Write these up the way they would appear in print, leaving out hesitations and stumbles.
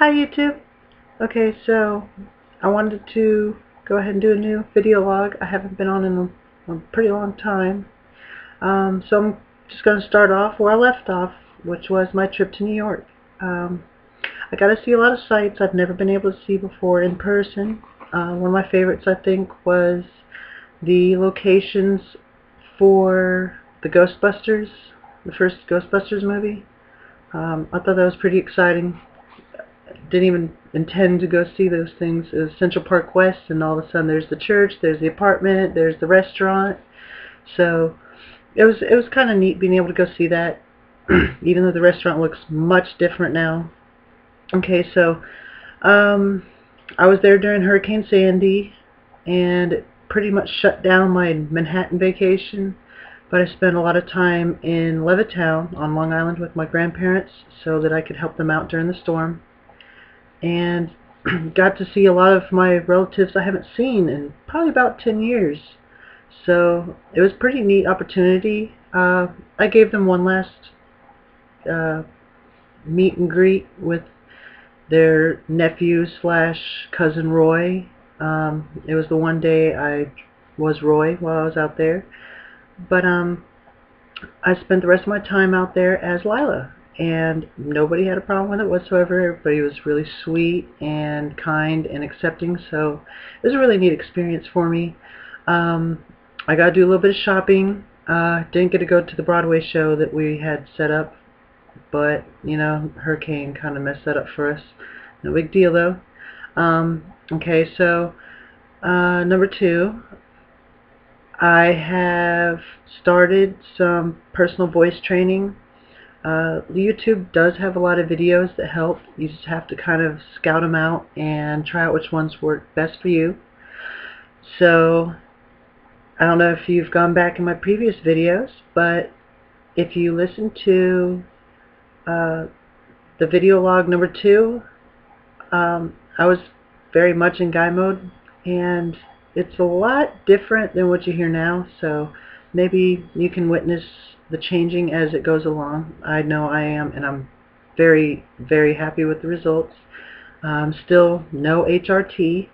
Hi YouTube. Okay, so I wanted to go ahead and do a new video log. I haven't been on in a pretty long time. So I'm just going to start off where I left off, which was my trip to New York. I got to see a lot of sites I've never been able to see before in person. One of my favorites, I think, was the locations for the Ghostbusters, the first Ghostbusters movie. I thought that was pretty exciting. Didn't even intend to go see those things. It was Central Park West, and all of a sudden there's the church, there's the apartment, there's the restaurant. So it was kind of neat being able to go see that, even though the restaurant looks much different now. Okay, so I was there during Hurricane Sandy, and it pretty much shut down my Manhattan vacation. But I spent a lot of time in Levittown on Long Island with my grandparents so that I could help them out during the storm. And got to see a lot of my relatives I haven't seen in probably about 10 years. So it was a pretty neat opportunity. I gave them one last meet and greet with their nephew slash cousin Roy. It was the one day I was Roy while I was out there. But I spent the rest of my time out there as Lila, and nobody had a problem with it whatsoever. Everybody was really sweet and kind and accepting, so it was a really neat experience for me. I got to do a little bit of shopping. Didn't get to go to the Broadway show that we had set up, but you know, Hurricane kind of messed that up for us. No big deal though. Okay, so number 2, I have started some personal voice training. YouTube does have a lot of videos that help. You just have to kind of scout them out and try out which ones work best for you. So I don't know if you've gone back in my previous videos, but if you listen to the video log number 2, I was very much in guy mode, and it's a lot different than what you hear now, so maybe you can witness the changing as it goes along. I know I am, and I'm very, very happy with the results. Still no HRT,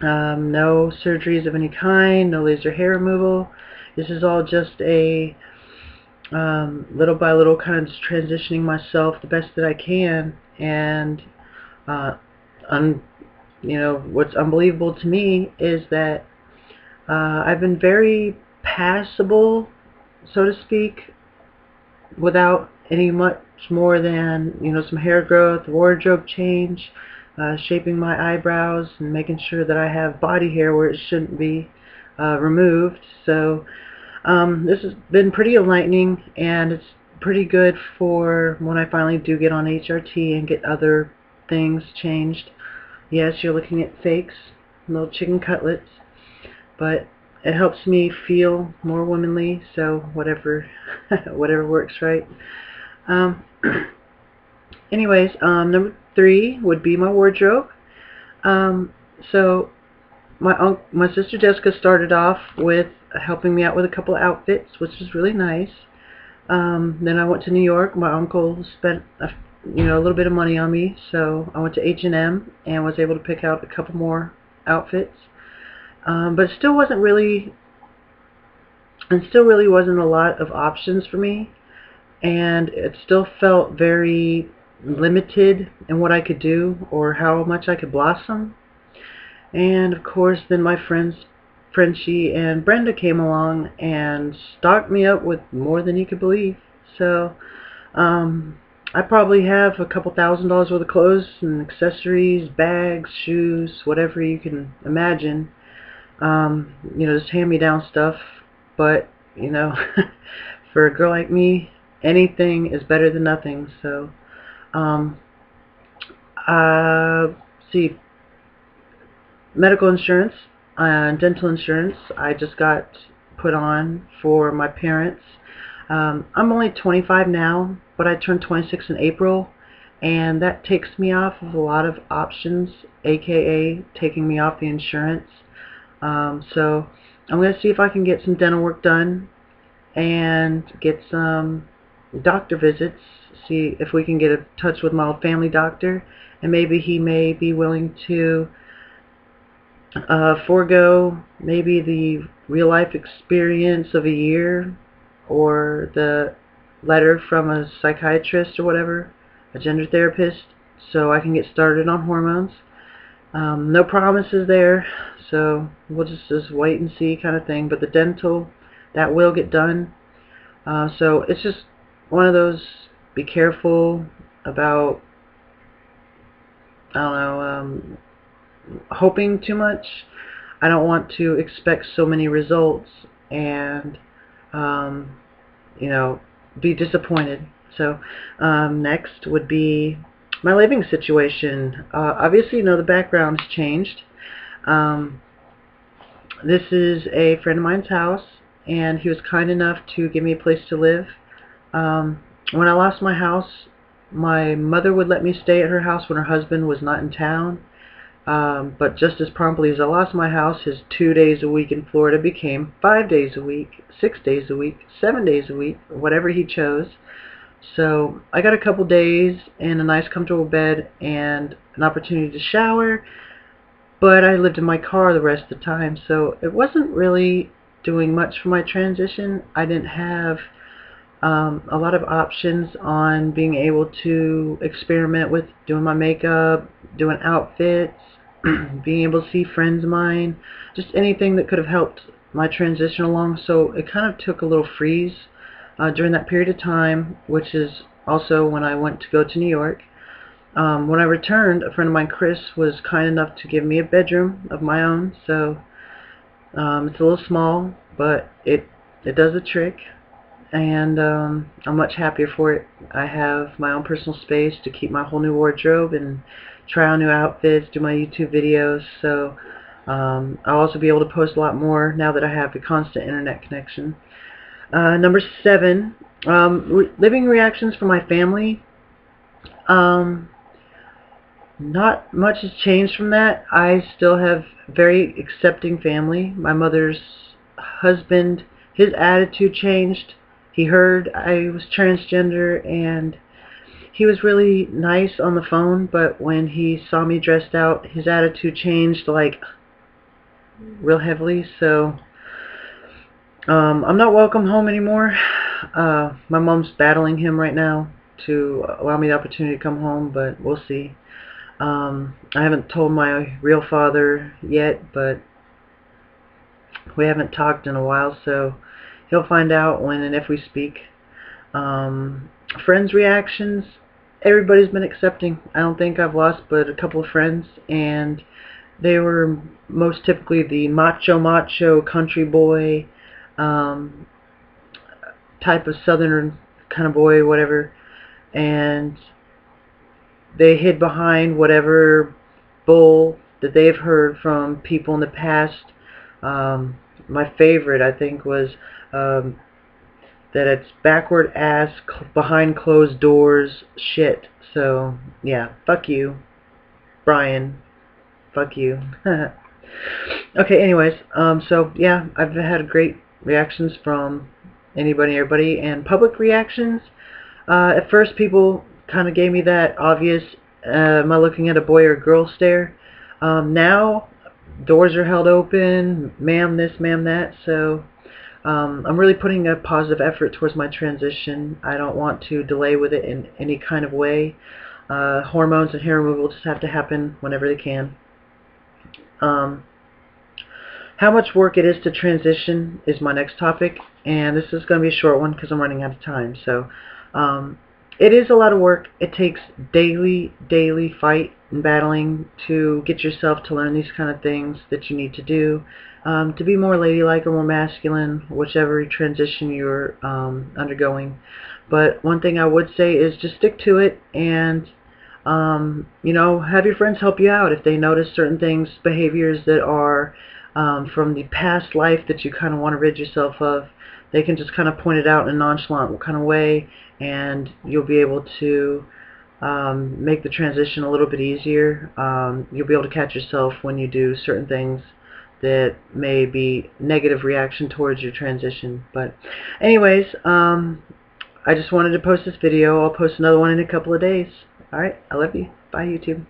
no surgeries of any kind, no laser hair removal. This is all just a little by little kind of just transitioning myself the best that I can, and you know, what's unbelievable to me is that I've been very passable, so to speak, without any much more than, you know, some hair growth, wardrobe change, shaping my eyebrows, and making sure that I have body hair where it shouldn't be removed. So this has been pretty enlightening, and it's pretty good for when I finally do get on HRT and get other things changed. Yes, you're looking at fakes, little chicken cutlets, but it helps me feel more womanly, so whatever whatever works, right? Anyways, number 3 would be my wardrobe. So my sister Jessica started off with helping me out with a couple of outfits, which was really nice. Then I went to New York. My uncle spent a little bit of money on me, so I went to H&M and was able to pick out a couple more outfits. But it still really wasn't a lot of options for me, and it still felt very limited in what I could do or how much I could blossom. And of course, then my friends Frenchie and Brenda came along and stocked me up with more than you could believe. So I probably have a couple $1,000s worth of clothes and accessories, bags, shoes, whatever you can imagine. You know, just hand-me-down stuff. But, you know, for a girl like me, anything is better than nothing. So, see, medical insurance and dental insurance I just got put on for my parents. I'm only 25 now, but I turned 26 in April, and that takes me off of a lot of options, aka taking me off the insurance. So I'm going to see if I can get some dental work done and get some doctor visits see if we can get in touch with my old family doctor, and maybe he may be willing to forego maybe the real life experience of a year, or the letter from a psychiatrist or whatever, a gender therapist, so I can get started on hormones. No promises there, so we'll just wait and see kind of thing. But the dental, that will get done. So it's just one of those, be careful about, I don't know, hoping too much. I don't want to expect so many results and, you know, be disappointed. So next would be my living situation. Obviously, you know, the background's changed. This is a friend of mine's house, and he was kind enough to give me a place to live. When I lost my house, my mother would let me stay at her house when her husband was not in town. But just as promptly as I lost my house, his 2 days a week in Florida became 5 days a week, 6 days a week, 7 days a week, whatever he chose. So I got a couple days and a nice comfortable bed and an opportunity to shower, but I lived in my car the rest of the time, so it wasn't really doing much for my transition. I didn't have a lot of options on being able to experiment with doing my makeup, doing outfits, being able to see friends of mine, just anything that could have helped my transition along. So it kind of took a little freeze during that period of time, which is also when I went to go to New York. When I returned, a friend of mine, Chris, was kind enough to give me a bedroom of my own. So it's a little small, but it does the trick, and I'm much happier for it. I have my own personal space to keep my whole new wardrobe and try on new outfits, do my YouTube videos. So I'll also be able to post a lot more now that I have the constant internet connection. Number 7, living reactions from my family. Not much has changed from that. I still have very accepting family. My mother's husband, his attitude changed. He heard I was transgender, and he was really nice on the phone, but when he saw me dressed out, his attitude changed, like, real heavily. So I'm not welcome home anymore. My mom's battling him right now to allow me the opportunity to come home, but we'll see. I haven't told my real father yet, but we haven't talked in a while, so he'll find out when and if we speak. Friends' reactions, everybody's been accepting. I don't think I've lost but a couple of friends, and they were most typically the macho country boy type of southern kind of boy, whatever, and they hid behind whatever bull that they've heard from people in the past. My favorite, I think, was that it's backward ass, behind closed doors shit. So, yeah, fuck you, Brian. Fuck you. Okay, anyways, so, yeah, I've had great reactions from anybody, everybody, and public reactions. At first, people kind of gave me that obvious, am I looking at a boy or girl stare. Now, doors are held open, ma'am this, ma'am that, so I'm really putting a positive effort towards my transition. I don't want to delay with it in any kind of way. Hormones and hair removal just have to happen whenever they can. How much work it is to transition is my next topic, and this is going to be a short one because I'm running out of time. So it is a lot of work. It takes daily fight and battling to get yourself to learn these kind of things that you need to do to be more ladylike or more masculine, whichever transition you're undergoing. But one thing I would say is just stick to it, and you know, have your friends help you out if they notice certain things, behaviors that are from the past life that you kind of want to rid yourself of. They can just kind of point it out in a nonchalant kind of way, and you'll be able to make the transition a little bit easier. You'll be able to catch yourself when you do certain things that may be negative reaction towards your transition. But anyways, I just wanted to post this video. I'll post another one in a couple of days. Alright, I love you. Bye, YouTube.